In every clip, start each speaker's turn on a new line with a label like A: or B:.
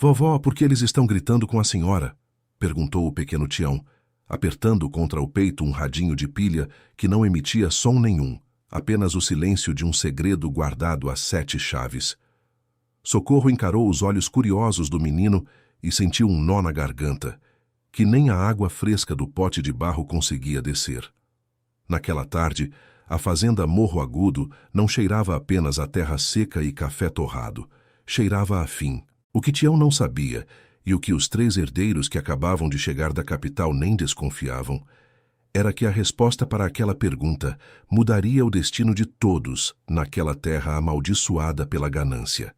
A: Vovó, por que eles estão gritando com a senhora? Perguntou o pequeno Tião, apertando contra o peito um radinho de pilha que não emitia som nenhum, apenas o silêncio de um segredo guardado a 7 chaves. Socorro encarou os olhos curiosos do menino e sentiu um nó na garganta, que nem a água fresca do pote de barro conseguia descer. Naquela tarde, a fazenda Morro Agudo não cheirava apenas a terra seca e café torrado, cheirava a fim. O que Tião não sabia, e o que os 3 herdeiros que acabavam de chegar da capital nem desconfiavam, era que a resposta para aquela pergunta mudaria o destino de todos naquela terra amaldiçoada pela ganância.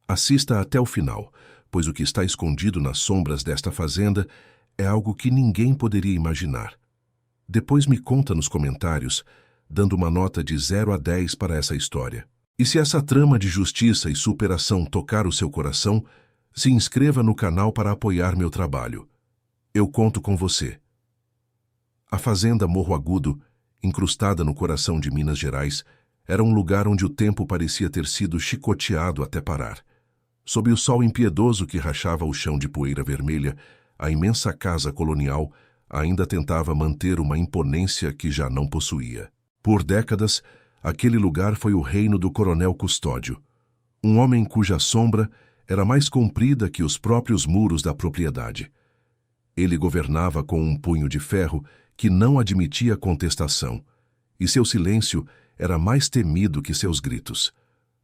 A: Assista até o final, pois o que está escondido nas sombras desta fazenda é algo que ninguém poderia imaginar. Depois me conta nos comentários, dando uma nota de 0 a 10 para essa história. E se essa trama de justiça e superação tocar o seu coração, se inscreva no canal para apoiar meu trabalho. Eu conto com você. A fazenda Morro Agudo, incrustada no coração de Minas Gerais, era um lugar onde o tempo parecia ter sido chicoteado até parar. Sob o sol impiedoso que rachava o chão de poeira vermelha, a imensa casa colonial ainda tentava manter uma imponência que já não possuía. Por décadas, aquele lugar foi o reino do Coronel Custódio, um homem cuja sombra era mais comprida que os próprios muros da propriedade. Ele governava com um punho de ferro que não admitia contestação, e seu silêncio era mais temido que seus gritos.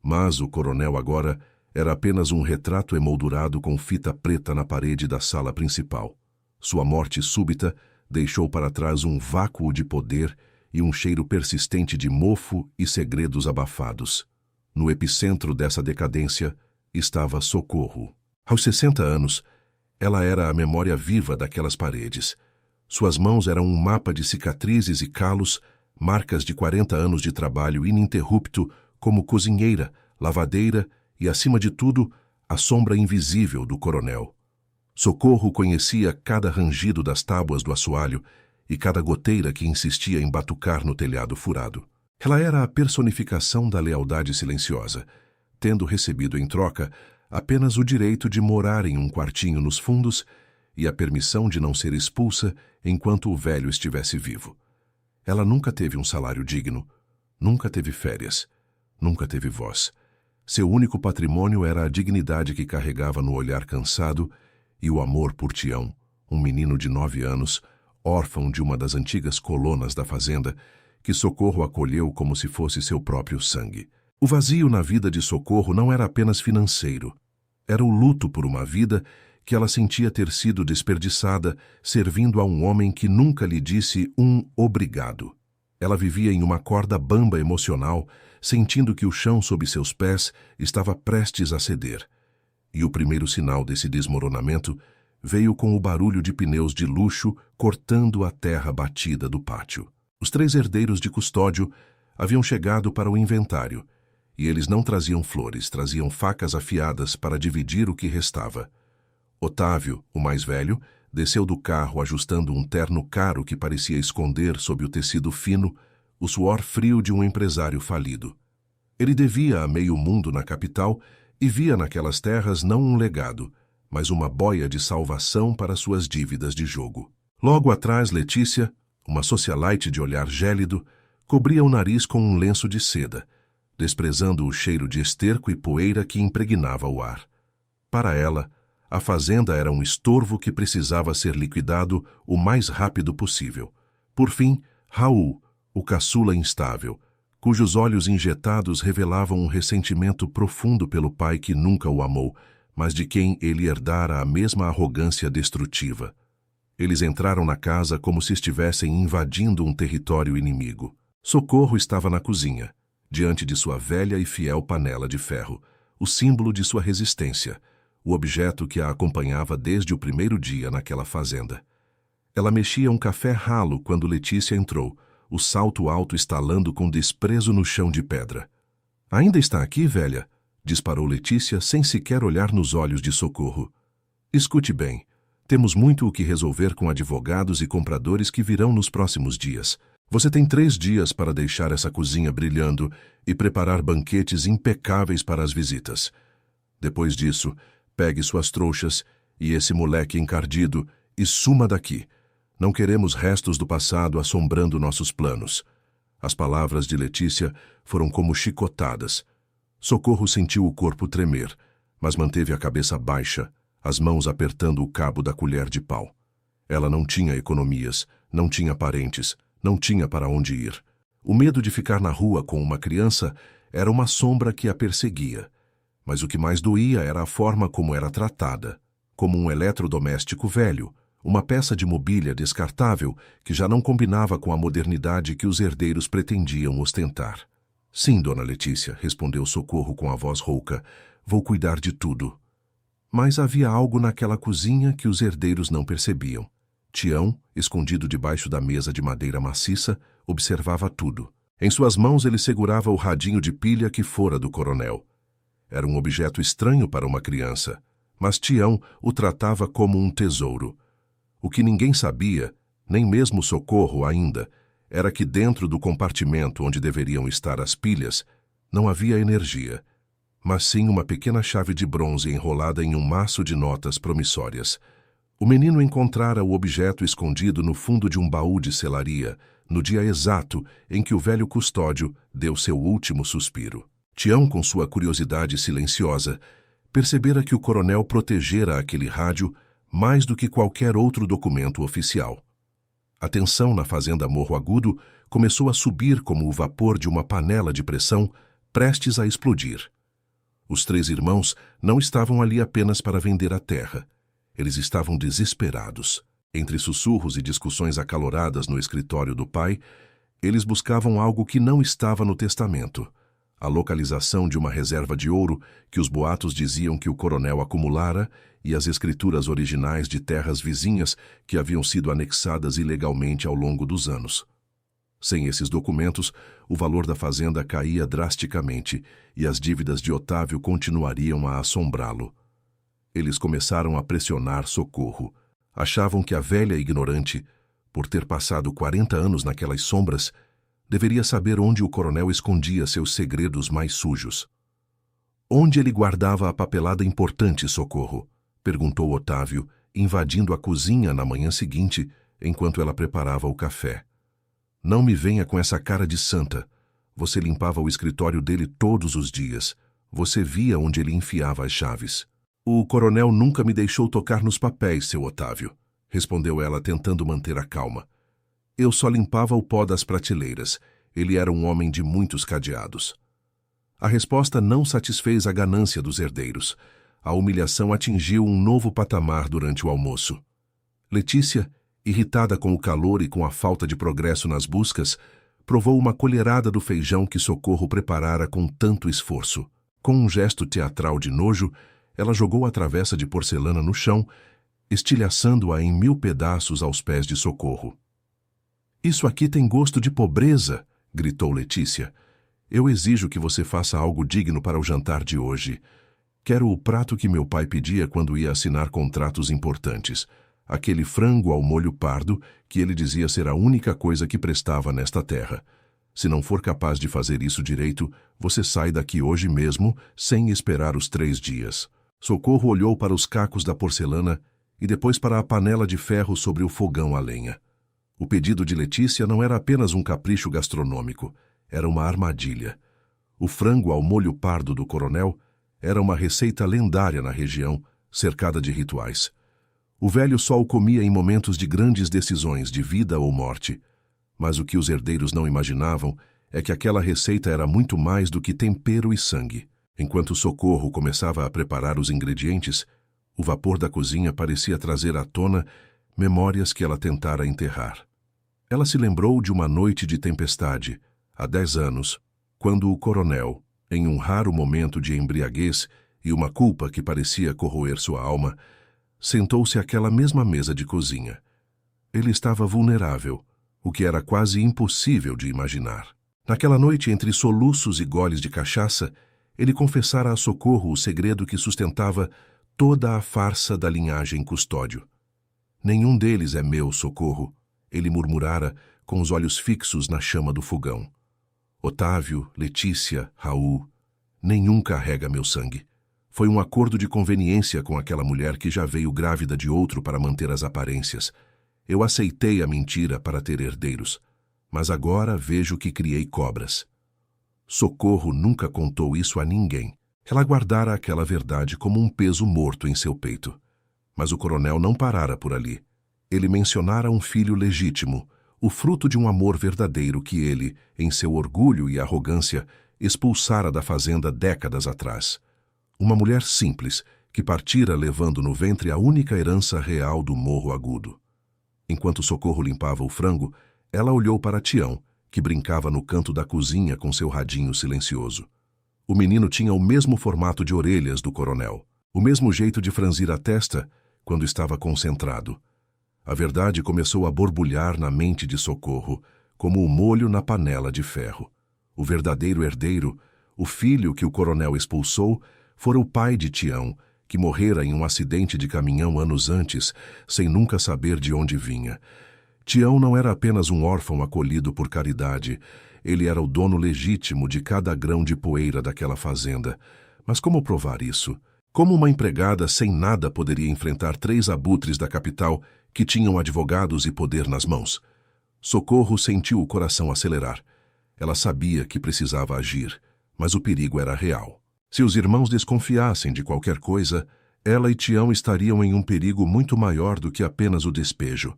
A: Mas o coronel agora era apenas um retrato emoldurado com fita preta na parede da sala principal. Sua morte súbita deixou para trás um vácuo de poder e um cheiro persistente de mofo e segredos abafados. No epicentro dessa decadência estava Socorro. Aos 60 anos, ela era a memória viva daquelas paredes. Suas mãos eram um mapa de cicatrizes e calos, marcas de 40 anos de trabalho ininterrupto como cozinheira, lavadeira e, acima de tudo, a sombra invisível do coronel. Socorro conhecia cada rangido das tábuas do assoalho e cada goteira que insistia em batucar no telhado furado. Ela era a personificação da lealdade silenciosa, tendo recebido em troca apenas o direito de morar em um quartinho nos fundos e a permissão de não ser expulsa enquanto o velho estivesse vivo. Ela nunca teve um salário digno, nunca teve férias, nunca teve voz. Seu único patrimônio era a dignidade que carregava no olhar cansado e o amor por Tião, um menino de 9 anos, órfão de uma das antigas colonas da fazenda, que Socorro acolheu como se fosse seu próprio sangue. O vazio na vida de Socorro não era apenas financeiro. Era o luto por uma vida que ela sentia ter sido desperdiçada, servindo a um homem que nunca lhe disse um obrigado. Ela vivia em uma corda bamba emocional, sentindo que o chão sob seus pés estava prestes a ceder. E o primeiro sinal desse desmoronamento veio com o barulho de pneus de luxo cortando a terra batida do pátio. Os 3 herdeiros de Custódio haviam chegado para o inventário, e eles não traziam flores, traziam facas afiadas para dividir o que restava. Otávio, o mais velho, desceu do carro ajustando um terno caro que parecia esconder sob o tecido fino o suor frio de um empresário falido. Ele devia a meio mundo na capital e via naquelas terras não um legado, mas uma boia de salvação para suas dívidas de jogo. Logo atrás, Letícia, uma socialite de olhar gélido, cobria o nariz com um lenço de seda, desprezando o cheiro de esterco e poeira que impregnava o ar. Para ela, a fazenda era um estorvo que precisava ser liquidado o mais rápido possível. Por fim, Raul, o caçula instável, cujos olhos injetados revelavam um ressentimento profundo pelo pai que nunca o amou, mas de quem ele herdara a mesma arrogância destrutiva. Eles entraram na casa como se estivessem invadindo um território inimigo. Socorro estava na cozinha, diante de sua velha e fiel panela de ferro, o símbolo de sua resistência, o objeto que a acompanhava desde o primeiro dia naquela fazenda. Ela mexia um café ralo quando Letícia entrou, o salto alto estalando com desprezo no chão de pedra. — Ainda está aqui, velha? Disparou Letícia sem sequer olhar nos olhos de Socorro. — Escute bem. Temos muito o que resolver com advogados e compradores que virão nos próximos dias. Você tem 3 dias para deixar essa cozinha brilhando e preparar banquetes impecáveis para as visitas. Depois disso, Pegue suas trouxas e esse moleque encardido e suma daqui. Não queremos restos do passado assombrando nossos planos. As palavras de Letícia foram como chicotadas. Socorro sentiu o corpo tremer, mas manteve a cabeça baixa, as mãos apertando o cabo da colher de pau. Ela não tinha economias, não tinha parentes, não tinha para onde ir. O medo de ficar na rua com uma criança era uma sombra que a perseguia. Mas o que mais doía era a forma como era tratada, como um eletrodoméstico velho, uma peça de mobília descartável que já não combinava com a modernidade que os herdeiros pretendiam ostentar. Sim, dona Letícia, respondeu Socorro com a voz rouca, vou cuidar de tudo. Mas havia algo naquela cozinha que os herdeiros não percebiam. Tião, escondido debaixo da mesa de madeira maciça, observava tudo. Em suas mãos ele segurava o radinho de pilha que fora do coronel. Era um objeto estranho para uma criança, mas Tião o tratava como um tesouro. O que ninguém sabia, nem mesmo Socorro ainda, era que dentro do compartimento onde deveriam estar as pilhas, não havia energia, mas sim uma pequena chave de bronze enrolada em um maço de notas promissórias. O menino encontrara o objeto escondido no fundo de um baú de selaria, no dia exato em que o velho custódio deu seu último suspiro. Tião, com sua curiosidade silenciosa, percebera que o coronel protegera aquele rádio mais do que qualquer outro documento oficial. A tensão na fazenda Morro Agudo começou a subir como o vapor de uma panela de pressão prestes a explodir. Os três irmãos não estavam ali apenas para vender a terra. Eles estavam desesperados. Entre sussurros e discussões acaloradas no escritório do pai, eles buscavam algo que não estava no testamento. A localização de uma reserva de ouro que os boatos diziam que o coronel acumulara e as escrituras originais de terras vizinhas que haviam sido anexadas ilegalmente ao longo dos anos. Sem esses documentos, o valor da fazenda caía drasticamente e as dívidas de Otávio continuariam a assombrá-lo. Eles começaram a pressionar Socorro. Achavam que a velha ignorante, por ter passado 40 anos naquelas sombras, deveria saber onde o coronel escondia seus segredos mais sujos. Onde ele guardava a papelada importante, Socorro? Perguntou Otávio, invadindo a cozinha na manhã seguinte, enquanto ela preparava o café. Não me venha com essa cara de santa. Você limpava o escritório dele todos os dias. Você via onde ele enfiava as chaves. O coronel nunca me deixou tocar nos papéis, seu Otávio, respondeu ela, tentando manter a calma. Eu só limpava o pó das prateleiras. Ele era um homem de muitos cadeados. A resposta não satisfez a ganância dos herdeiros. A humilhação atingiu um novo patamar durante o almoço. Letícia, irritada com o calor e com a falta de progresso nas buscas, provou uma colherada do feijão que Socorro preparara com tanto esforço. Com um gesto teatral de nojo, ela jogou a travessa de porcelana no chão, estilhaçando-a em 1000 pedaços aos pés de Socorro. Isso aqui tem gosto de pobreza, gritou Letícia. Eu exijo que você faça algo digno para o jantar de hoje. Quero o prato que meu pai pedia quando ia assinar contratos importantes. Aquele frango ao molho pardo que ele dizia ser a única coisa que prestava nesta terra. Se não for capaz de fazer isso direito, você sai daqui hoje mesmo, sem esperar os 3 dias. Socorro olhou para os cacos da porcelana e depois para a panela de ferro sobre o fogão a lenha. O pedido de Letícia não era apenas um capricho gastronômico, era uma armadilha. O frango ao molho pardo do coronel era uma receita lendária na região, cercada de rituais. O velho só o comia em momentos de grandes decisões de vida ou morte. Mas o que os herdeiros não imaginavam é que aquela receita era muito mais do que tempero e sangue. Enquanto Socorro começava a preparar os ingredientes, o vapor da cozinha parecia trazer à tona memórias que ela tentara enterrar. Ela se lembrou de uma noite de tempestade, há 10 anos, quando o coronel, em um raro momento de embriaguez e uma culpa que parecia corroer sua alma, sentou-se àquela mesma mesa de cozinha. Ele estava vulnerável, o que era quase impossível de imaginar. Naquela noite, entre soluços e goles de cachaça, ele confessara a Socorro o segredo que sustentava toda a farsa da linhagem Custódio. Nenhum deles é meu, Socorro, ele murmurara, com os olhos fixos na chama do fogão. Otávio, Letícia, Raul, nenhum carrega meu sangue. Foi um acordo de conveniência com aquela mulher que já veio grávida de outro para manter as aparências. Eu aceitei a mentira para ter herdeiros, mas agora vejo que criei cobras. Socorro nunca contou isso a ninguém. Ela guardara aquela verdade como um peso morto em seu peito. Mas o coronel não parara por ali. Ele mencionara um filho legítimo, o fruto de um amor verdadeiro que ele, em seu orgulho e arrogância, expulsara da fazenda décadas atrás. Uma mulher simples, que partira levando no ventre a única herança real do Morro Agudo. Enquanto Socorro limpava o frango, ela olhou para Tião, que brincava no canto da cozinha com seu radinho silencioso. O menino tinha o mesmo formato de orelhas do coronel, o mesmo jeito de franzir a testa quando estava concentrado. A verdade começou a borbulhar na mente de Socorro, como o molho na panela de ferro. O verdadeiro herdeiro, o filho que o coronel expulsou, fora o pai de Tião, que morrera em um acidente de caminhão anos antes, sem nunca saber de onde vinha. Tião não era apenas um órfão acolhido por caridade, ele era o dono legítimo de cada grão de poeira daquela fazenda. Mas como provar isso? Como uma empregada sem nada poderia enfrentar 3 abutres da capital que tinham advogados e poder nas mãos? Socorro sentiu o coração acelerar. Ela sabia que precisava agir, mas o perigo era real. Se os irmãos desconfiassem de qualquer coisa, ela e Tião estariam em um perigo muito maior do que apenas o despejo.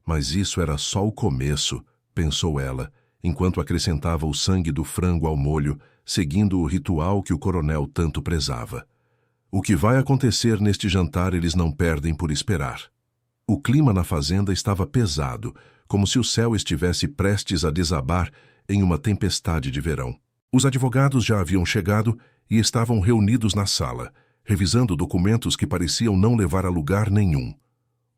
A: Mas isso era só o começo, pensou ela, enquanto acrescentava o sangue do frango ao molho, seguindo o ritual que o coronel tanto prezava. O que vai acontecer neste jantar eles não perdem por esperar. O clima na fazenda estava pesado, como se o céu estivesse prestes a desabar em uma tempestade de verão. Os advogados já haviam chegado e estavam reunidos na sala, revisando documentos que pareciam não levar a lugar nenhum.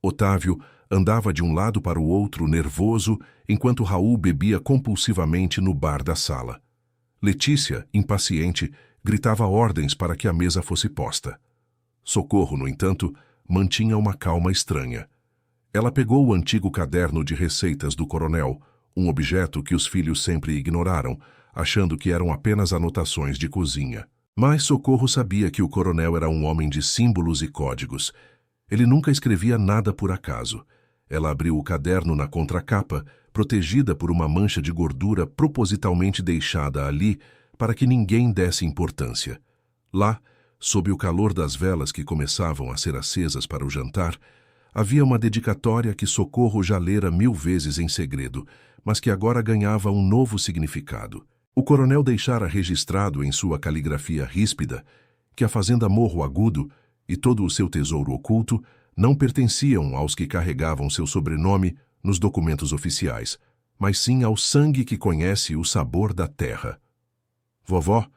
A: Otávio andava de um lado para o outro, nervoso, enquanto Raul bebia compulsivamente no bar da sala. Letícia, impaciente, gritava ordens para que a mesa fosse posta. Socorro, no entanto, mantinha uma calma estranha. Ela pegou o antigo caderno de receitas do coronel, um objeto que os filhos sempre ignoraram, achando que eram apenas anotações de cozinha. Mas Socorro sabia que o coronel era um homem de símbolos e códigos. Ele nunca escrevia nada por acaso. Ela abriu o caderno na contracapa, protegida por uma mancha de gordura propositalmente deixada ali para que ninguém desse importância. Lá, sob o calor das velas que começavam a ser acesas para o jantar, havia uma dedicatória que Socorro já lera 1000 vezes em segredo, mas que agora ganhava um novo significado. O coronel deixara registrado em sua caligrafia ríspida que a fazenda Morro Agudo e todo o seu tesouro oculto não pertenciam aos que carregavam seu sobrenome nos documentos oficiais, mas sim ao sangue que conhece o sabor da terra. "Vovó,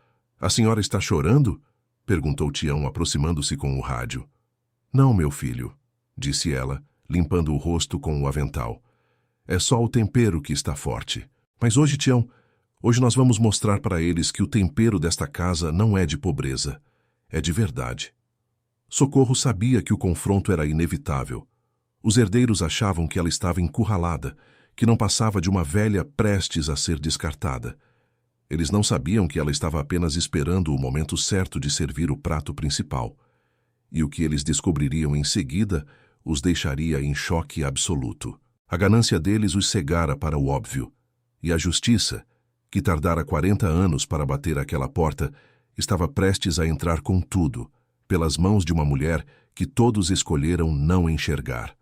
A: a senhora está chorando?" perguntou Tião, aproximando-se com o rádio. "Não, meu filho", disse ela, limpando o rosto com o avental. "É só o tempero que está forte. Mas hoje, Tião, hoje nós vamos mostrar para eles que o tempero desta casa não é de pobreza, é de verdade." Socorro sabia que o confronto era inevitável. Os herdeiros achavam que ela estava encurralada, que não passava de uma velha prestes a ser descartada. Eles não sabiam que ela estava apenas esperando o momento certo de servir o prato principal. E o que eles descobririam em seguida os deixaria em choque absoluto. A ganância deles os cegara para o óbvio. E a justiça, que tardara 40 anos para bater aquela porta, estava prestes a entrar com tudo, pelas mãos de uma mulher que todos escolheram não enxergar.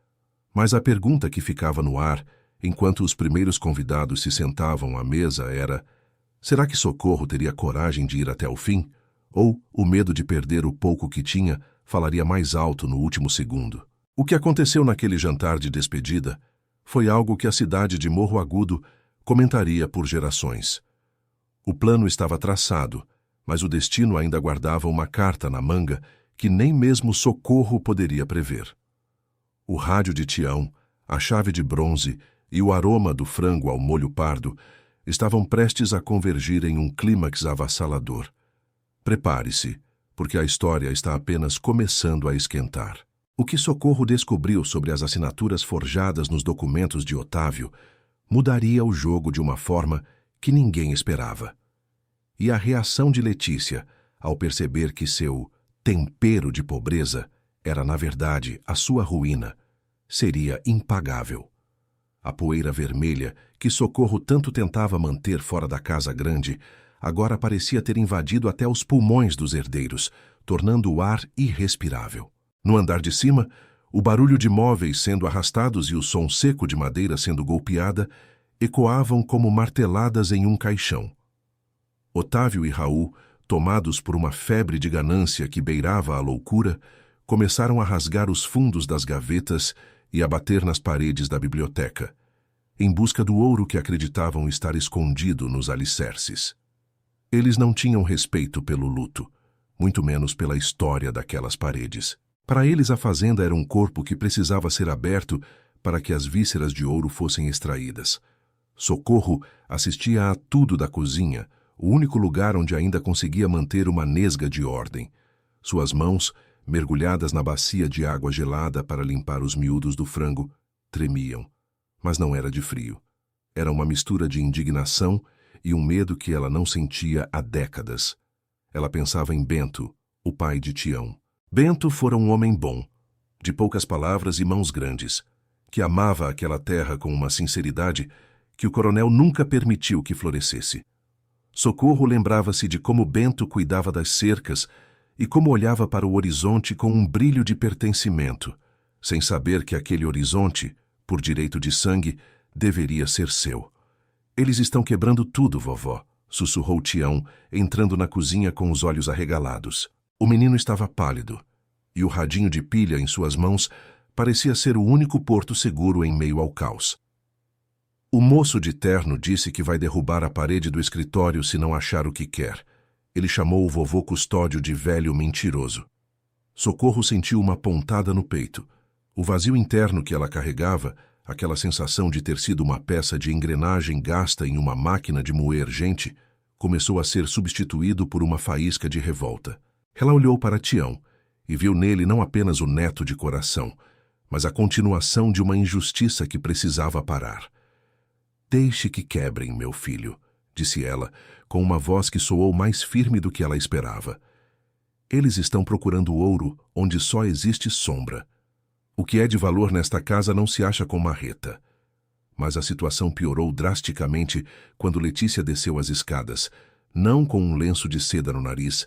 A: Mas a pergunta que ficava no ar, enquanto os primeiros convidados se sentavam à mesa, era: será que Socorro teria coragem de ir até o fim? Ou o medo de perder o pouco que tinha falaria mais alto no último segundo? O que aconteceu naquele jantar de despedida foi algo que a cidade de Morro Agudo comentaria por gerações. O plano estava traçado, mas o destino ainda guardava uma carta na manga que nem mesmo Socorro poderia prever. O rádio de Tião, a chave de bronze e o aroma do frango ao molho pardo estavam prestes a convergir em um clímax avassalador. Prepare-se, porque a história está apenas começando a esquentar. O que Socorro descobriu sobre as assinaturas forjadas nos documentos de Otávio mudaria o jogo de uma forma que ninguém esperava. E a reação de Letícia, ao perceber que seu tempero de pobreza, era, na verdade, a sua ruína. Seria impagável. A poeira vermelha, que Socorro tanto tentava manter fora da casa grande, agora parecia ter invadido até os pulmões dos herdeiros, tornando o ar irrespirável. No andar de cima, o barulho de móveis sendo arrastados e o som seco de madeira sendo golpeada ecoavam como marteladas em um caixão. Otávio e Raul, tomados por uma febre de ganância que beirava a loucura, começaram a rasgar os fundos das gavetas e a bater nas paredes da biblioteca, em busca do ouro que acreditavam estar escondido nos alicerces. Eles não tinham respeito pelo luto, muito menos pela história daquelas paredes. Para eles, a fazenda era um corpo que precisava ser aberto para que as vísceras de ouro fossem extraídas. Socorro assistia a tudo da cozinha, o único lugar onde ainda conseguia manter uma nesga de ordem. Suas mãos, mergulhadas na bacia de água gelada para limpar os miúdos do frango, tremiam. Mas não era de frio. Era uma mistura de indignação e um medo que ela não sentia há décadas. Ela pensava em Bento, o pai de Tião. Bento fora um homem bom, de poucas palavras e mãos grandes, que amava aquela terra com uma sinceridade que o coronel nunca permitiu que florescesse. Socorro lembrava-se de como Bento cuidava das cercas e como olhava para o horizonte com um brilho de pertencimento, sem saber que aquele horizonte, por direito de sangue, deveria ser seu. Eles estão quebrando tudo, vovó, sussurrou Tião, entrando na cozinha com os olhos arregalados. O menino estava pálido, e o radinho de pilha em suas mãos parecia ser o único porto seguro em meio ao caos. O moço de terno disse que vai derrubar a parede do escritório se não achar o que quer. Ele chamou o vovô Custódio de velho mentiroso. Socorro sentiu uma pontada no peito. O vazio interno que ela carregava, aquela sensação de ter sido uma peça de engrenagem gasta em uma máquina de moer gente, começou a ser substituído por uma faísca de revolta. Ela olhou para Tião e viu nele não apenas o neto de coração, mas a continuação de uma injustiça que precisava parar. Deixe que quebrem, meu filho, disse ela, com uma voz que soou mais firme do que ela esperava. Eles estão procurando ouro onde só existe sombra. O que é de valor nesta casa não se acha com marreta. Mas a situação piorou drasticamente quando Letícia desceu as escadas, não com um lenço de seda no nariz,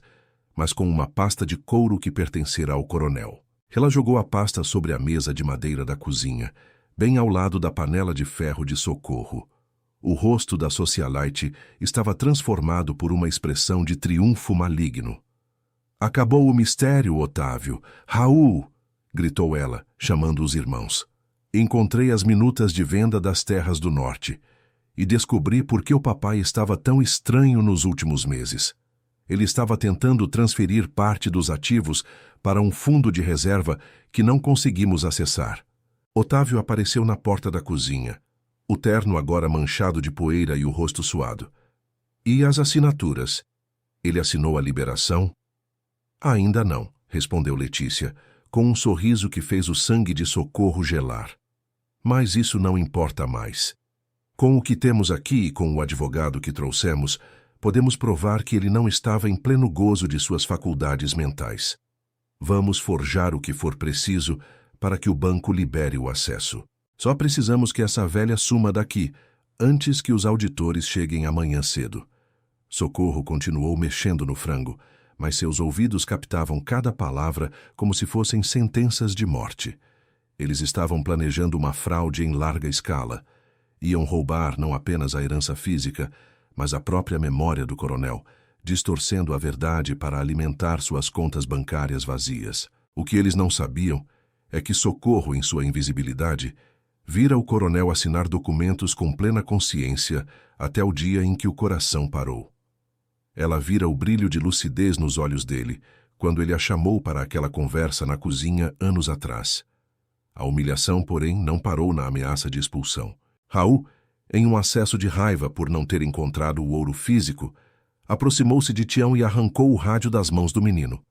A: mas com uma pasta de couro que pertencera ao coronel. Ela jogou a pasta sobre a mesa de madeira da cozinha, bem ao lado da panela de ferro de Socorro. O rosto da socialite estava transformado por uma expressão de triunfo maligno. Acabou o mistério, Otávio. Raul! Gritou ela, chamando os irmãos. Encontrei as minutas de venda das terras do norte e descobri por que o papai estava tão estranho nos últimos meses. Ele estava tentando transferir parte dos ativos para um fundo de reserva que não conseguimos acessar. Otávio apareceu na porta da cozinha, o terno agora manchado de poeira e o rosto suado. E as assinaturas? Ele assinou a liberação? Ainda não, respondeu Letícia, com um sorriso que fez o sangue de Socorro gelar. Mas isso não importa mais. Com o que temos aqui e com o advogado que trouxemos, podemos provar que ele não estava em pleno gozo de suas faculdades mentais. Vamos forjar o que for preciso para que o banco libere o acesso. Só precisamos que essa velha suma daqui, antes que os auditores cheguem amanhã cedo. Socorro continuou mexendo no frango, mas seus ouvidos captavam cada palavra como se fossem sentenças de morte. Eles estavam planejando uma fraude em larga escala. Iam roubar não apenas a herança física, mas a própria memória do coronel, distorcendo a verdade para alimentar suas contas bancárias vazias. O que eles não sabiam é que Socorro, em sua invisibilidade, vira o coronel assinar documentos com plena consciência até o dia em que o coração parou. Ela vira o brilho de lucidez nos olhos dele, quando ele a chamou para aquela conversa na cozinha anos atrás. A humilhação, porém, não parou na ameaça de expulsão. Raul, em um acesso de raiva por não ter encontrado o ouro físico, aproximou-se de Tião e arrancou o rádio das mãos do menino.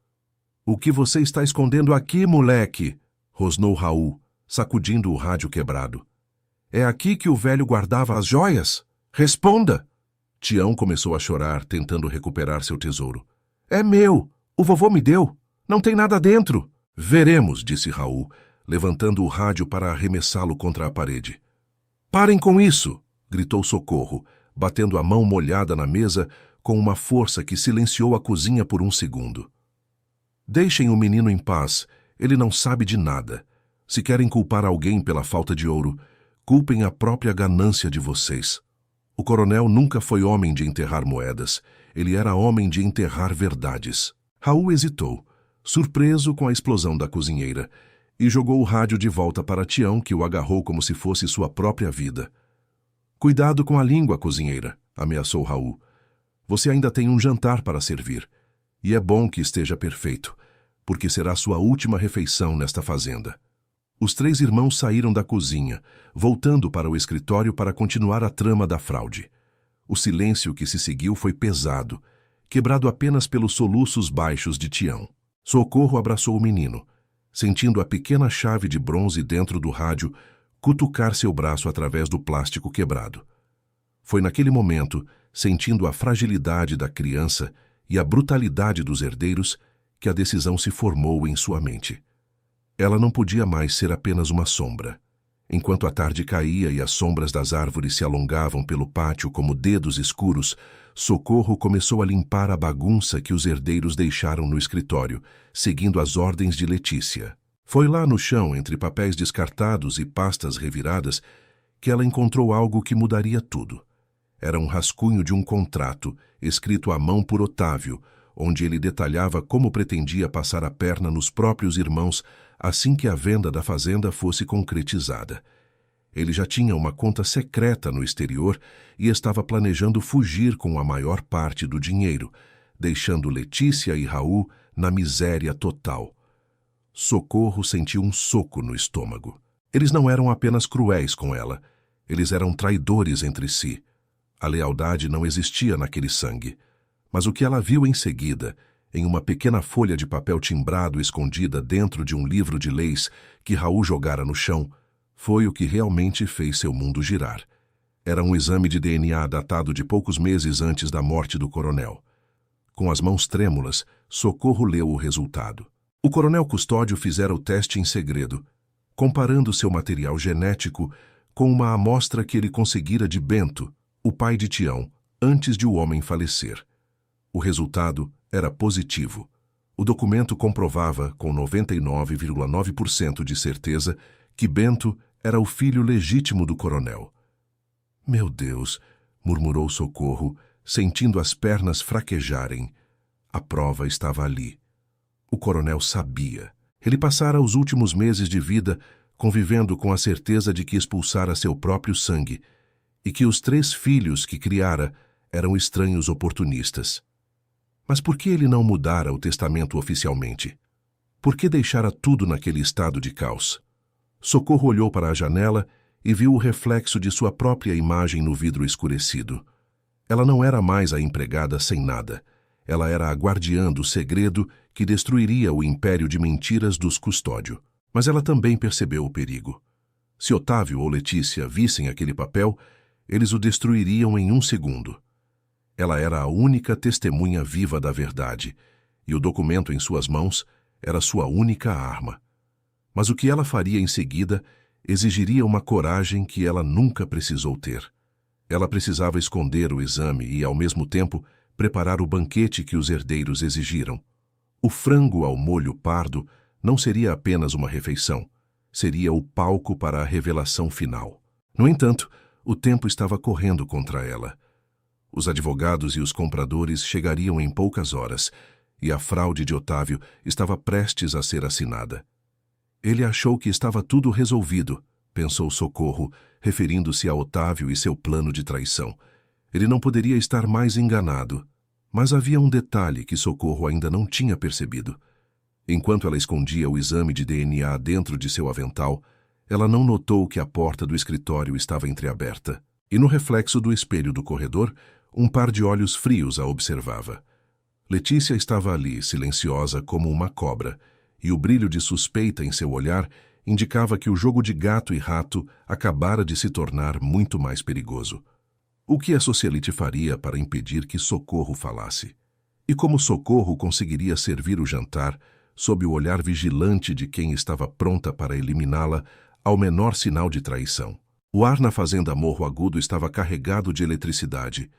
A: "O que você está escondendo aqui, moleque?" rosnou Raul, sacudindo o rádio quebrado. "É aqui que o velho guardava as joias? Responda!" Tião começou a chorar, tentando recuperar seu tesouro. "É meu! O vovô me deu! Não tem nada dentro! Veremos, disse Raul, levantando o rádio para arremessá-lo contra a parede. Parem com isso! Gritou Socorro, batendo a mão molhada na mesa com uma força que silenciou a cozinha por um segundo. Deixem o menino em paz, ele não sabe de nada. Se querem culpar alguém pela falta de ouro, culpem a própria ganância de vocês. O coronel nunca foi homem de enterrar moedas, ele era homem de enterrar verdades. Raul hesitou, surpreso com a explosão da cozinheira, e jogou o rádio de volta para Tião, que o agarrou como se fosse sua própria vida. Cuidado com a língua, cozinheira, ameaçou Raul. Você ainda tem um jantar para servir. E é bom que esteja perfeito, porque será sua última refeição nesta fazenda. Os 3 irmãos saíram da cozinha, voltando para o escritório para continuar a trama da fraude. O silêncio que se seguiu foi pesado, quebrado apenas pelos soluços baixos de Tião. Socorro abraçou o menino, sentindo a pequena chave de bronze dentro do rádio cutucar seu braço através do plástico quebrado. Foi naquele momento, sentindo a fragilidade da criança e a brutalidade dos herdeiros, que a decisão se formou em sua mente. Ela não podia mais ser apenas uma sombra. Enquanto a tarde caía e as sombras das árvores se alongavam pelo pátio como dedos escuros, Socorro começou a limpar a bagunça que os herdeiros deixaram no escritório, seguindo as ordens de Letícia. Foi lá no chão, entre papéis descartados e pastas reviradas, que ela encontrou algo que mudaria tudo. Era um rascunho de um contrato, escrito à mão por Otávio, onde ele detalhava como pretendia passar a perna nos próprios irmãos assim que a venda da fazenda fosse concretizada. Ele já tinha uma conta secreta no exterior e estava planejando fugir com a maior parte do dinheiro, deixando Letícia e Raul na miséria total. Socorro sentiu um soco no estômago. Eles não eram apenas cruéis com ela, eles eram traidores entre si. A lealdade não existia naquele sangue. Mas o que ela viu em seguida, em uma pequena folha de papel timbrado escondida dentro de um livro de leis que Raul jogara no chão, foi o que realmente fez seu mundo girar. Era um exame de DNA datado de poucos meses antes da morte do coronel. Com as mãos trêmulas, Socorro leu o resultado. O coronel Custódio fizera o teste em segredo, comparando seu material genético com uma amostra que ele conseguira de Bento, o pai de Tião, antes de o homem falecer. O resultado era positivo. O documento comprovava, com 99,9% de certeza, que Bento era o filho legítimo do coronel. Meu Deus, murmurou Socorro, sentindo as pernas fraquejarem. A prova estava ali. O coronel sabia. Ele passara os últimos meses de vida convivendo com a certeza de que expulsara seu próprio sangue e que os 3 filhos que criara eram estranhos oportunistas. Mas por que ele não mudara o testamento oficialmente? Por que deixara tudo naquele estado de caos? Socorro olhou para a janela e viu o reflexo de sua própria imagem no vidro escurecido. Ela não era mais a empregada sem nada. Ela era a guardiã do segredo que destruiria o império de mentiras dos Custódio. Mas ela também percebeu o perigo. Se Otávio ou Letícia vissem aquele papel, eles o destruiriam em um segundo. Ela era a única testemunha viva da verdade, e o documento em suas mãos era sua única arma. Mas o que ela faria em seguida exigiria uma coragem que ela nunca precisou ter. Ela precisava esconder o exame e, ao mesmo tempo, preparar o banquete que os herdeiros exigiram. O frango ao molho pardo não seria apenas uma refeição, seria o palco para a revelação final. No entanto, o tempo estava correndo contra ela. Os advogados e os compradores chegariam em poucas horas, e a fraude de Otávio estava prestes a ser assinada. Ele achou que estava tudo resolvido, pensou Socorro, referindo-se a Otávio e seu plano de traição. Ele não poderia estar mais enganado. Mas havia um detalhe que Socorro ainda não tinha percebido. Enquanto ela escondia o exame de DNA dentro de seu avental, ela não notou que a porta do escritório estava entreaberta. E no reflexo do espelho do corredor, um par de olhos frios a observava. Letícia estava ali, silenciosa como uma cobra, e o brilho de suspeita em seu olhar indicava que o jogo de gato e rato acabara de se tornar muito mais perigoso. O que a socialite faria para impedir que Socorro falasse? E como Socorro conseguiria servir o jantar sob o olhar vigilante de quem estava pronta para eliminá-la ao menor sinal de traição. O ar na fazenda Morro Agudo estava carregado de eletricidade,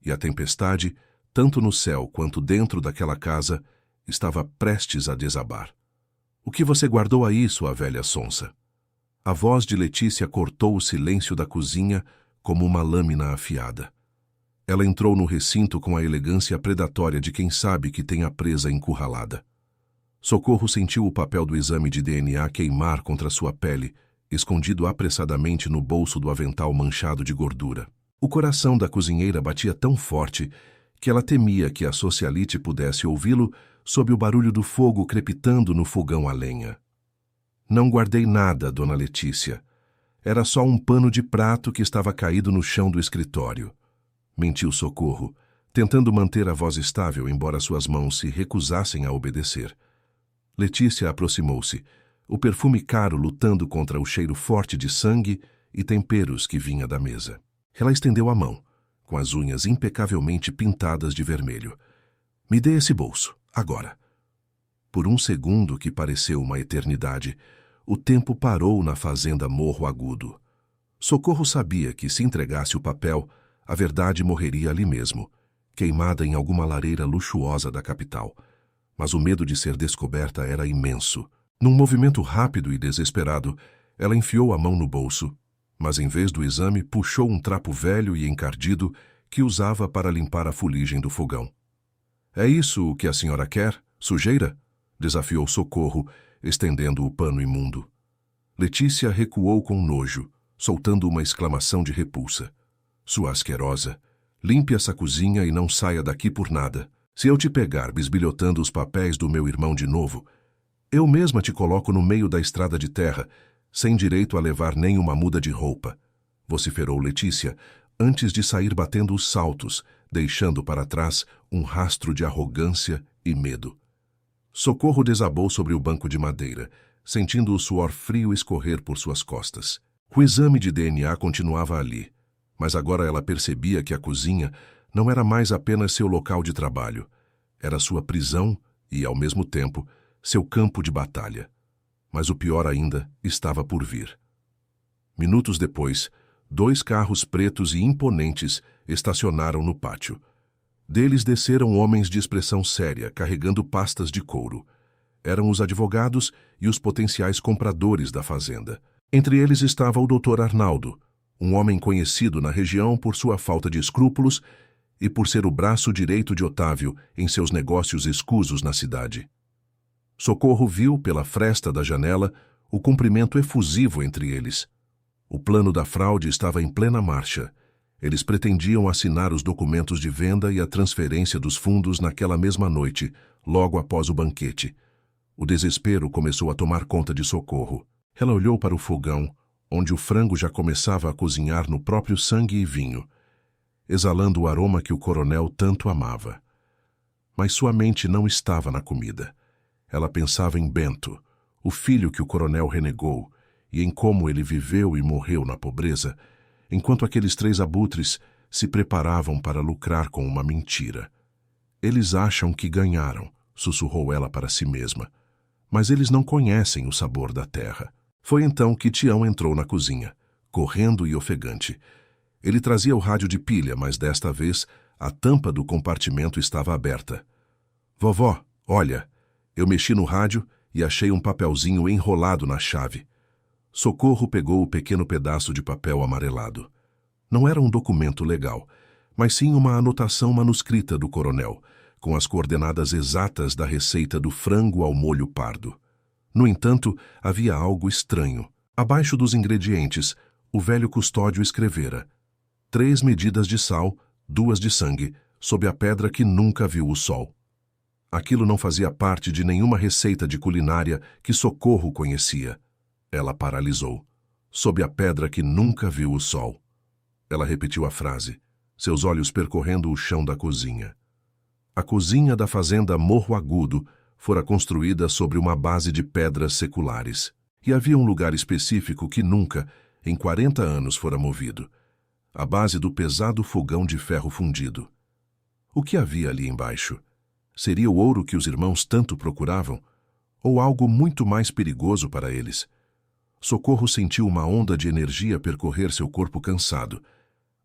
A: e a tempestade, tanto no céu quanto dentro daquela casa, estava prestes a desabar. "O que você guardou aí, sua velha sonsa?" A voz de Letícia cortou o silêncio da cozinha como uma lâmina afiada. Ela entrou no recinto com a elegância predatória de quem sabe que tem a presa encurralada. Socorro sentiu o papel do exame de DNA queimar contra sua pele, escondido apressadamente no bolso do avental manchado de gordura. O coração da cozinheira batia tão forte que ela temia que a socialite pudesse ouvi-lo sob o barulho do fogo crepitando no fogão a lenha. "Não guardei nada, dona Letícia. Era só um pano de prato que estava caído no chão do escritório", mentiu Socorro, tentando manter a voz estável embora suas mãos se recusassem a obedecer. Letícia aproximou-se, o perfume caro lutando contra o cheiro forte de sangue e temperos que vinha da mesa. Ela estendeu a mão, com as unhas impecavelmente pintadas de vermelho. "Me dê esse bolso, agora." Por um segundo que pareceu uma eternidade, o tempo parou na fazenda Morro Agudo. Socorro sabia que, se entregasse o papel, a verdade morreria ali mesmo, queimada em alguma lareira luxuosa da capital. Mas o medo de ser descoberta era imenso. Num movimento rápido e desesperado, ela enfiou a mão no bolso, mas em vez do exame puxou um trapo velho e encardido que usava para limpar a fuligem do fogão. "É isso o que a senhora quer, sujeira?" desafiou Socorro, estendendo o pano imundo. Letícia recuou com nojo, soltando uma exclamação de repulsa. "Sua asquerosa, limpe essa cozinha e não saia daqui por nada. Se eu te pegar bisbilhotando os papéis do meu irmão de novo, eu mesma te coloco no meio da estrada de terra, sem direito a levar nem uma muda de roupa", vociferou Letícia, antes de sair batendo os saltos, deixando para trás um rastro de arrogância e medo. Socorro desabou sobre o banco de madeira, sentindo o suor frio escorrer por suas costas. O exame de DNA continuava ali, mas agora ela percebia que a cozinha não era mais apenas seu local de trabalho. Era sua prisão e, ao mesmo tempo, seu campo de batalha. Mas o pior ainda estava por vir. Minutos depois, 2 carros pretos e imponentes estacionaram no pátio. Deles desceram homens de expressão séria, carregando pastas de couro. Eram os advogados e os potenciais compradores da fazenda. Entre eles estava o Dr. Arnaldo, um homem conhecido na região por sua falta de escrúpulos e por ser o braço direito de Otávio em seus negócios escusos na cidade. Socorro viu, pela fresta da janela, o cumprimento efusivo entre eles. O plano da fraude estava em plena marcha. Eles pretendiam assinar os documentos de venda e a transferência dos fundos naquela mesma noite, logo após o banquete. O desespero começou a tomar conta de Socorro. Ela olhou para o fogão, onde o frango já começava a cozinhar no próprio sangue e vinho, exalando o aroma que o coronel tanto amava. Mas sua mente não estava na comida. Ela pensava em Bento, o filho que o coronel renegou, e em como ele viveu e morreu na pobreza, enquanto aqueles 3 abutres se preparavam para lucrar com uma mentira. "Eles acham que ganharam", sussurrou ela para si mesma, "mas eles não conhecem o sabor da terra." Foi então que Tião entrou na cozinha, correndo e ofegante. Ele trazia o rádio de pilha, mas desta vez a tampa do compartimento estava aberta. "Vovó, olha, eu mexi no rádio e achei um papelzinho enrolado na chave." Socorro pegou o pequeno pedaço de papel amarelado. Não era um documento legal, mas sim uma anotação manuscrita do coronel, com as coordenadas exatas da receita do frango ao molho pardo. No entanto, havia algo estranho. Abaixo dos ingredientes, o velho custódio escrevera: 3 medidas de sal, 2 de sangue, sob a pedra que nunca viu o sol. Aquilo não fazia parte de nenhuma receita de culinária que Socorro conhecia. Ela paralisou. "Sob a pedra que nunca viu o sol." Ela repetiu a frase, seus olhos percorrendo o chão da cozinha. A cozinha da fazenda Morro Agudo fora construída sobre uma base de pedras seculares. E havia um lugar específico que nunca, em 40 anos, fora movido. A base do pesado fogão de ferro fundido. O que havia ali embaixo? Seria o ouro que os irmãos tanto procuravam? Ou algo muito mais perigoso para eles? Socorro sentiu uma onda de energia percorrer seu corpo cansado.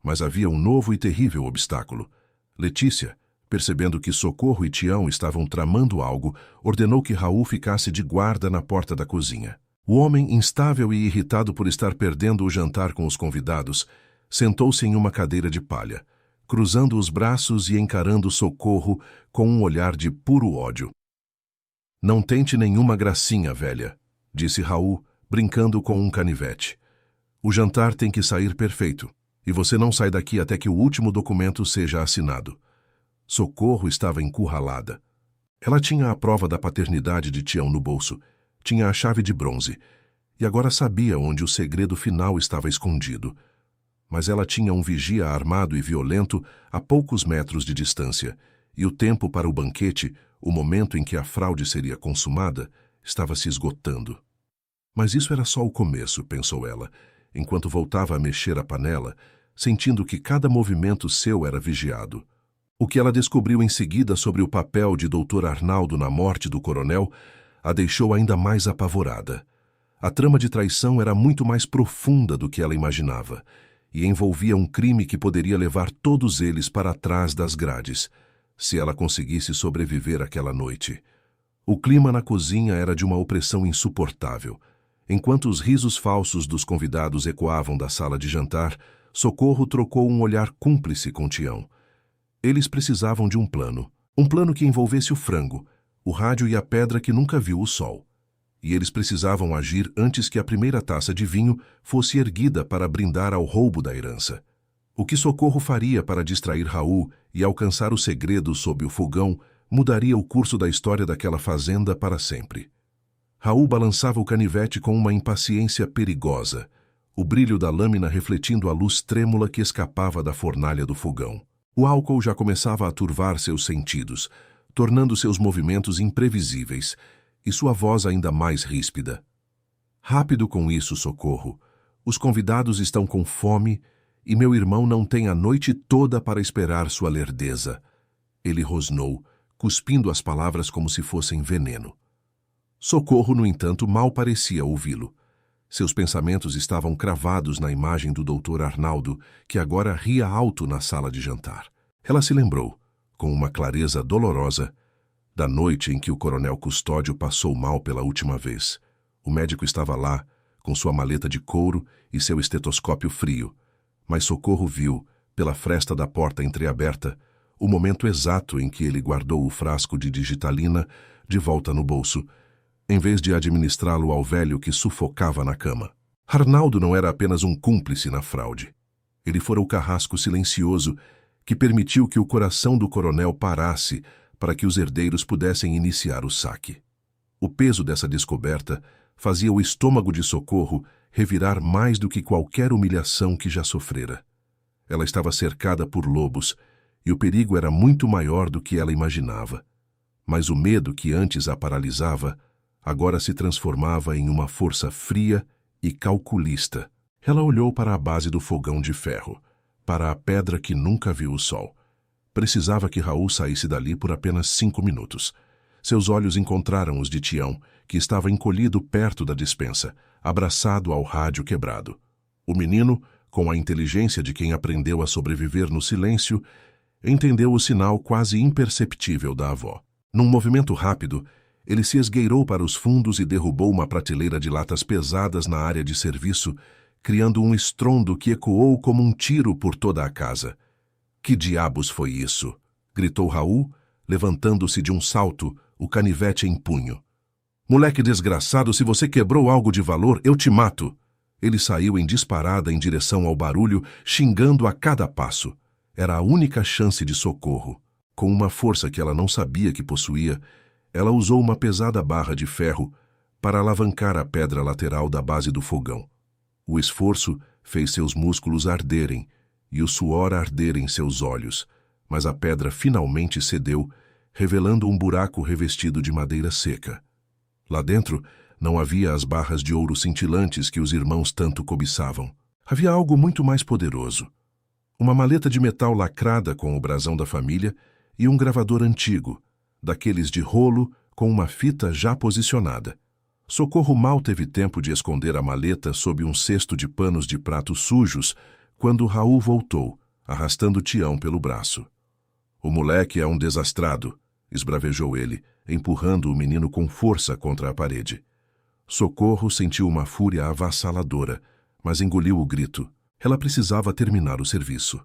A: Mas havia um novo e terrível obstáculo. Letícia, percebendo que Socorro e Tião estavam tramando algo, ordenou que Raul ficasse de guarda na porta da cozinha. O homem, instável e irritado por estar perdendo o jantar com os convidados, sentou-se em uma cadeira de palha, cruzando os braços e encarando Socorro com um olhar de puro ódio. "Não tente nenhuma gracinha, velha", disse Raul, brincando com um canivete. "O jantar tem que sair perfeito, e você não sai daqui até que o último documento seja assinado." Socorro estava encurralada. Ela tinha a prova da paternidade de Tião no bolso, tinha a chave de bronze, e agora sabia onde o segredo final estava escondido. Mas ela tinha um vigia armado e violento a poucos metros de distância, e o tempo para o banquete, o momento em que a fraude seria consumada, estava se esgotando. Mas isso era só o começo, pensou ela, enquanto voltava a mexer a panela, sentindo que cada movimento seu era vigiado. O que ela descobriu em seguida sobre o papel de Dr. Arnaldo na morte do coronel a deixou ainda mais apavorada. A trama de traição era muito mais profunda do que ela imaginava, e envolvia um crime que poderia levar todos eles para trás das grades, se ela conseguisse sobreviver àquela noite. O clima na cozinha era de uma opressão insuportável. Enquanto os risos falsos dos convidados ecoavam da sala de jantar, Socorro trocou um olhar cúmplice com Tião. Eles precisavam de um plano que envolvesse o frango, o rádio e a pedra que nunca viu o sol. E eles precisavam agir antes que a primeira taça de vinho fosse erguida para brindar ao roubo da herança. O que Socorro faria para distrair Raul e alcançar o segredo sob o fogão mudaria o curso da história daquela fazenda para sempre. Raul balançava o canivete com uma impaciência perigosa, o brilho da lâmina refletindo a luz trêmula que escapava da fornalha do fogão. O álcool já começava a turvar seus sentidos, tornando seus movimentos imprevisíveis, e sua voz ainda mais ríspida. "Rápido com isso, Socorro. Os convidados estão com fome e meu irmão não tem a noite toda para esperar sua lerdeza." Ele rosnou, cuspindo as palavras como se fossem veneno. Socorro, no entanto, mal parecia ouvi-lo. Seus pensamentos estavam cravados na imagem do Dr. Arnaldo, que agora ria alto na sala de jantar. Ela se lembrou, com uma clareza dolorosa, da noite em que o coronel Custódio passou mal pela última vez. O médico estava lá, com sua maleta de couro e seu estetoscópio frio, mas Socorro viu, pela fresta da porta entreaberta, o momento exato em que ele guardou o frasco de digitalina de volta no bolso, em vez de administrá-lo ao velho que sufocava na cama. Arnaldo não era apenas um cúmplice na fraude. Ele fora o carrasco silencioso que permitiu que o coração do coronel parasse para que os herdeiros pudessem iniciar o saque. O peso dessa descoberta fazia o estômago de Socorro revirar mais do que qualquer humilhação que já sofrera. Ela estava cercada por lobos, e o perigo era muito maior do que ela imaginava. Mas o medo que antes a paralisava agora se transformava em uma força fria e calculista. Ela olhou para a base do fogão de ferro, para a pedra que nunca viu o sol. Precisava que Raul saísse dali por apenas 5 minutos. Seus olhos encontraram os de Tião, que estava encolhido perto da despensa, abraçado ao rádio quebrado. O menino, com a inteligência de quem aprendeu a sobreviver no silêncio, entendeu o sinal quase imperceptível da avó. Num movimento rápido, ele se esgueirou para os fundos e derrubou uma prateleira de latas pesadas na área de serviço, criando um estrondo que ecoou como um tiro por toda a casa. "Que diabos foi isso?" gritou Raul, levantando-se de um salto, o canivete em punho. "Moleque desgraçado, se você quebrou algo de valor, eu te mato." Ele saiu em disparada em direção ao barulho, xingando a cada passo. Era a única chance de Socorro. Com uma força que ela não sabia que possuía, ela usou uma pesada barra de ferro para alavancar a pedra lateral da base do fogão. O esforço fez seus músculos arderem e o suor arder em seus olhos, mas a pedra finalmente cedeu, revelando um buraco revestido de madeira seca. Lá dentro não havia as barras de ouro cintilantes que os irmãos tanto cobiçavam. Havia algo muito mais poderoso. Uma maleta de metal lacrada com o brasão da família e um gravador antigo, daqueles de rolo com uma fita já posicionada. Socorro mal teve tempo de esconder a maleta sob um cesto de panos de prato sujos quando Raul voltou, arrastando Tião pelo braço. "O moleque é um desastrado", esbravejou ele, empurrando o menino com força contra a parede. Socorro sentiu uma fúria avassaladora, mas engoliu o grito. Ela precisava terminar o serviço.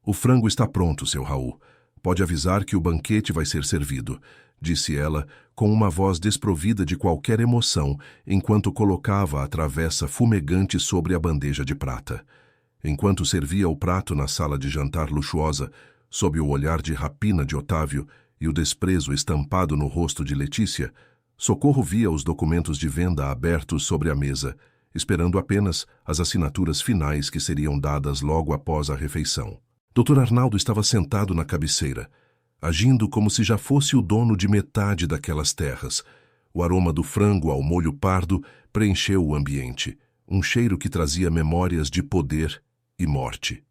A: "O frango está pronto, seu Raul. Pode avisar que o banquete vai ser servido", disse ela, com uma voz desprovida de qualquer emoção, enquanto colocava a travessa fumegante sobre a bandeja de prata. Enquanto servia o prato na sala de jantar luxuosa, sob o olhar de rapina de Otávio e o desprezo estampado no rosto de Letícia, Socorro via os documentos de venda abertos sobre a mesa, esperando apenas as assinaturas finais que seriam dadas logo após a refeição. Dr. Arnaldo estava sentado na cabeceira, agindo como se já fosse o dono de metade daquelas terras. O aroma do frango ao molho pardo preencheu o ambiente, um cheiro que trazia memórias de poder e morte.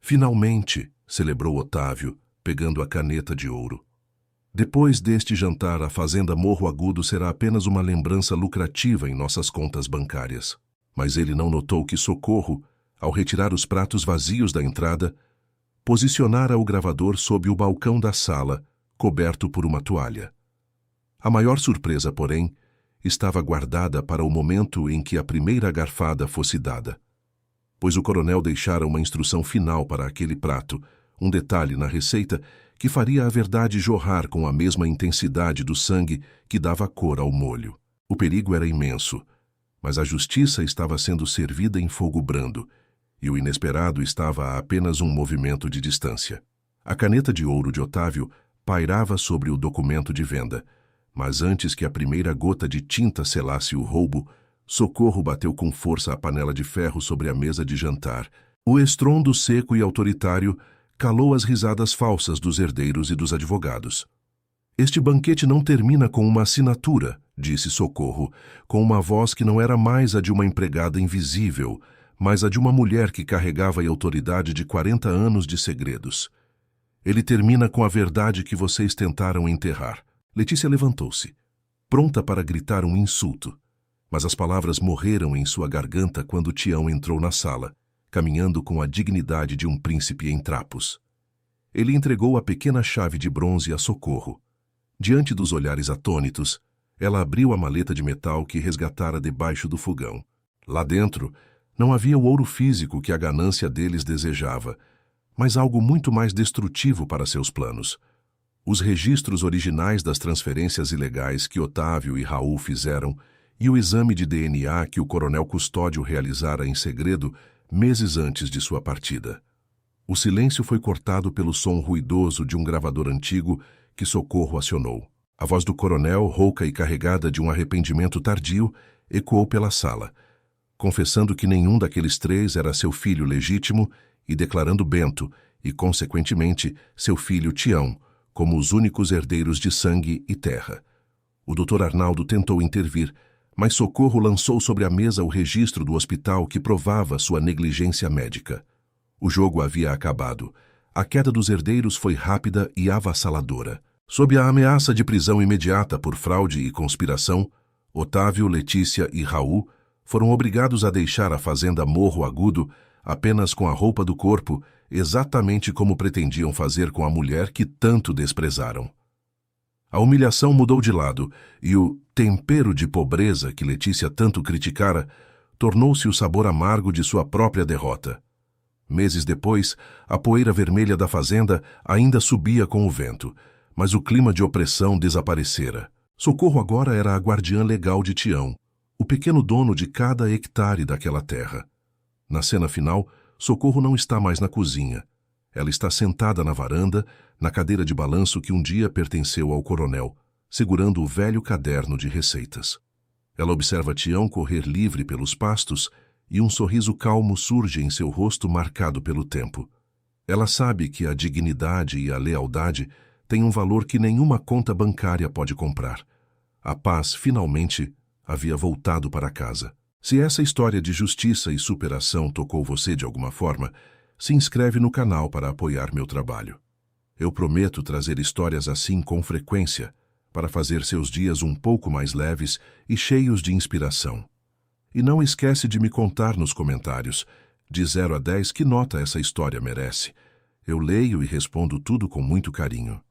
A: "Finalmente", celebrou Otávio, pegando a caneta de ouro. "Depois deste jantar, a fazenda Morro Agudo será apenas uma lembrança lucrativa em nossas contas bancárias." Mas ele não notou que Socorro, ao retirar os pratos vazios da entrada, posicionara o gravador sob o balcão da sala, coberto por uma toalha. A maior surpresa, porém, estava guardada para o momento em que a primeira garfada fosse dada. Pois o coronel deixara uma instrução final para aquele prato, um detalhe na receita que faria a verdade jorrar com a mesma intensidade do sangue que dava cor ao molho. O perigo era imenso, mas a justiça estava sendo servida em fogo brando, e o inesperado estava a apenas um movimento de distância. A caneta de ouro de Otávio pairava sobre o documento de venda, mas antes que a primeira gota de tinta selasse o roubo, Socorro bateu com força a panela de ferro sobre a mesa de jantar. O estrondo seco e autoritário calou as risadas falsas dos herdeiros e dos advogados. "Este banquete não termina com uma assinatura", disse Socorro, com uma voz que não era mais a de uma empregada invisível, mas a de uma mulher que carregava a autoridade de 40 anos de segredos. "Ele termina com a verdade que vocês tentaram enterrar." Letícia levantou-se, pronta para gritar um insulto, mas as palavras morreram em sua garganta quando Tião entrou na sala, caminhando com a dignidade de um príncipe em trapos. Ele entregou a pequena chave de bronze a Socorro. Diante dos olhares atônitos, ela abriu a maleta de metal que resgatara debaixo do fogão. Lá dentro, não havia o ouro físico que a ganância deles desejava, mas algo muito mais destrutivo para seus planos. Os registros originais das transferências ilegais que Otávio e Raul fizeram e o exame de DNA que o coronel Custódio realizara em segredo meses antes de sua partida. O silêncio foi cortado pelo som ruidoso de um gravador antigo que Socorro acionou. A voz do coronel, rouca e carregada de um arrependimento tardio, ecoou pela sala, confessando que nenhum daqueles três era seu filho legítimo e declarando Bento e, consequentemente, seu filho Tião como os únicos herdeiros de sangue e terra. O Dr. Arnaldo tentou intervir, mas Socorro lançou sobre a mesa o registro do hospital que provava sua negligência médica. O jogo havia acabado. A queda dos herdeiros foi rápida e avassaladora. Sob a ameaça de prisão imediata por fraude e conspiração, Otávio, Letícia e Raul foram obrigados a deixar a fazenda Morro Agudo apenas com a roupa do corpo, exatamente como pretendiam fazer com a mulher que tanto desprezaram. A humilhação mudou de lado e o tempero de pobreza que Letícia tanto criticara tornou-se o sabor amargo de sua própria derrota. Meses depois, a poeira vermelha da fazenda ainda subia com o vento, mas o clima de opressão desaparecera. Socorro agora era a guardiã legal de Tião, o pequeno dono de cada hectare daquela terra. Na cena final, Socorro não está mais na cozinha. Ela está sentada na varanda, na cadeira de balanço que um dia pertenceu ao coronel, segurando o velho caderno de receitas. Ela observa Tião correr livre pelos pastos e um sorriso calmo surge em seu rosto marcado pelo tempo. Ela sabe que a dignidade e a lealdade têm um valor que nenhuma conta bancária pode comprar. A paz, finalmente, havia voltado para casa. Se essa história de justiça e superação tocou você de alguma forma, se inscreve no canal para apoiar meu trabalho. Eu prometo trazer histórias assim com frequência, para fazer seus dias um pouco mais leves e cheios de inspiração. E não esquece de me contar nos comentários, de 0 a 10, que nota essa história merece. Eu leio e respondo tudo com muito carinho.